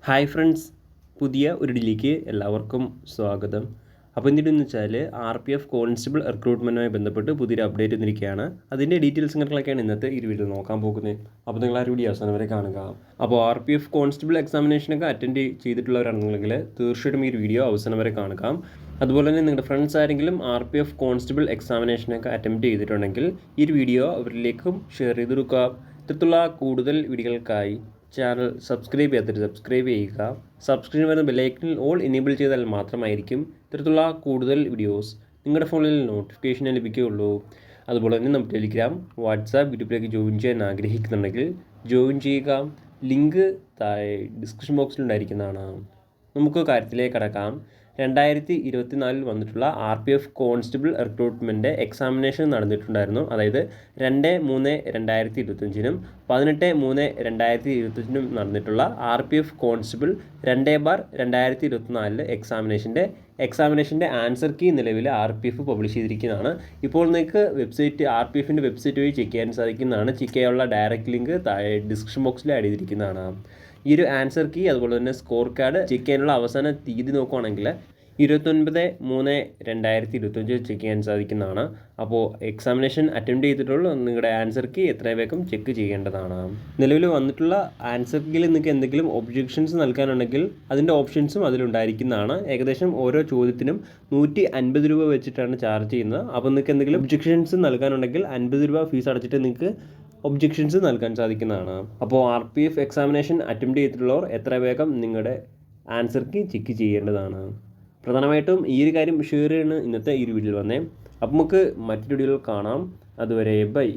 Hi friends, പുതിയ ഒരു ഡിലേക്ക് എല്ലാവർക്കും സ്വാഗതം. അപ്പോൾ എന്തിട്ടെന്ന് വെച്ചാൽ RPF കോൺസ്റ്റബിൾ റിക്രൂട്ട്മെൻറ്റുമായി ബന്ധപ്പെട്ട് പുതിയൊരു അപ്ഡേറ്റ് വന്നിരിക്കുകയാണ്. അതിൻ്റെ ഡീറ്റെയിൽസ് കാര്യങ്ങളൊക്കെയാണ് ഇന്നത്തെ ഈ വീഡിയോ നോക്കാൻ പോകുന്നത്. അപ്പോൾ നിങ്ങൾ ആ വീഡിയോ അവസാനം വരെ കാണുക. അപ്പോൾ RPF കോൺസ്റ്റബിൾ എക്സാമിനേഷനൊക്കെ അറ്റൻഡ് ചെയ്തിട്ടുള്ളവരാണെന്നുണ്ടെങ്കിൽ തീർച്ചയായിട്ടും ഈ വീഡിയോ അവസാനം വരെ കാണുക. അതുപോലെ തന്നെ നിങ്ങളുടെ ഫ്രണ്ട്സ് ആരെങ്കിലും RPF കോൺസ്റ്റബിൾ എക്സാമിനേഷനൊക്കെ അറ്റംപ്റ്റ് ചെയ്തിട്ടുണ്ടെങ്കിൽ ഈ ഒരു വീഡിയോ അവരിലേക്കും ഷെയർ ചെയ്ത് കൊടുക്കുക. ഇത്തരത്തിലുള്ള കൂടുതൽ വീഡിയോകൾക്കായി ചാനൽ സബ്സ്ക്രൈബ് ചെയ്യാത്തവർ സബ്സ്ക്രൈബ് ചെയ്യുക. സബ്സ്ക്രൈബ് വരുന്ന ബെല്ലൈക്കണിൽ ഓൾ എനേബിൾ ചെയ്താൽ മാത്രമായിരിക്കും ഇത്തരത്തിലുള്ള കൂടുതൽ വീഡിയോസ് നിങ്ങളുടെ ഫോണിൽ നോട്ടിഫിക്കേഷൻ ലഭിക്കുകയുള്ളൂ. അതുപോലെ തന്നെ നമ്മുടെ ടെലിഗ്രാം, വാട്സാപ്പ് ഗ്രൂപ്പിലേക്ക് ജോയിൻ ചെയ്യാൻ ആഗ്രഹിക്കുന്നുണ്ടെങ്കിൽ ജോയിൻ ചെയ്യുക. ലിങ്ക് താഴെ ഡിസ്ക്രിപ്ഷൻ ബോക്സിൽ ഉണ്ടായിരിക്കുന്നതാണ്. നമുക്ക് കാര്യത്തിലേക്ക് കടക്കാം. 2024 വന്നിട്ടുള്ള RPF കോൺസ്റ്റബിൾ റിക്രൂട്ട്മെൻറ്റ് എക്സാമിനേഷൻ നടന്നിട്ടുണ്ടായിരുന്നു. അതായത് 2/3/2025 18/3/2025 നടന്നിട്ടുള്ള RPF കോൺസ്റ്റബിൾ 2/2024 എക്സാമിനേഷൻ്റെ ആൻസർ കീ നിലവിൽ RPF പബ്ലിഷ് ചെയ്തിരിക്കുന്നതാണ്. ഇപ്പോൾ നിങ്ങൾക്ക് RPFൻ്റെ വെബ്സൈറ്റ് വഴി ചെക്ക് ചെയ്യാൻ സാധിക്കുന്നതാണ്. ചെക്ക് ചെയ്യാനുള്ള ഡയറക്റ്റ് ലിങ്ക് താഴെ ഡിസ്ക്രിപ്ഷൻ ബോക്സിൽ ആഡ് ചെയ്തിരിക്കുന്നതാണ്. ഈ ഒരു ആൻസർ കീ അതുപോലെ തന്നെ സ്കോർ കാർഡ് ചെക്ക് ചെയ്യാനുള്ള അവസാന തീയതി നോക്കുകയാണെങ്കിൽ 29/3/2025 ചെക്ക് ചെയ്യാൻ സാധിക്കുന്നതാണ്. അപ്പോൾ എക്സാമിനേഷൻ അറ്റൻഡ് ചെയ്തിട്ടുള്ള നിങ്ങളുടെ ആൻസർ കീ എത്രയും വേഗം ചെക്ക് ചെയ്യേണ്ടതാണ്. നിലവിൽ വന്നിട്ടുള്ള ആൻസർ കീയിൽ നിങ്ങൾക്ക് എന്തെങ്കിലും ഒബ്ജെക്ഷൻസ് നൽകാനുണ്ടെങ്കിൽ അതിൻ്റെ ഓപ്ഷൻസും അതിലുണ്ടായിരിക്കുന്നതാണ്. ഏകദേശം ഓരോ ചോദ്യത്തിനും 150 രൂപ വെച്ചിട്ടാണ് ചാർജ് ചെയ്യുന്നത്. അപ്പോൾ നിങ്ങൾക്ക് എന്തെങ്കിലും ഒബ്ജെക്ഷൻസ് നൽകാനുണ്ടെങ്കിൽ 50 രൂപ ഫീസ് അടച്ചിട്ട് നിങ്ങൾക്ക് ഒബ്ജെക്ഷൻസ് നൽകാൻ സാധിക്കുന്നതാണ്. അപ്പോൾ RPF എക്സാമിനേഷൻ അറ്റംപ്റ്റ് ചെയ്തിട്ടുള്ളവർ എത്ര വേഗം നിങ്ങളുടെ ആൻസർ കീ ചെക്ക് ചെയ്യേണ്ടതാണ്. പ്രധാനമായിട്ടും ഈ ഒരു കാര്യം ഷെയർ ചെയ്യുന്ന ഇന്നത്തെ ഈ ഒരു വീഡിയോയിൽ വന്നേ. അപ്പോൾ നമുക്ക് മറ്റൊരു വീഡിയോയിൽ കാണാം. അതുവരെ ബൈ.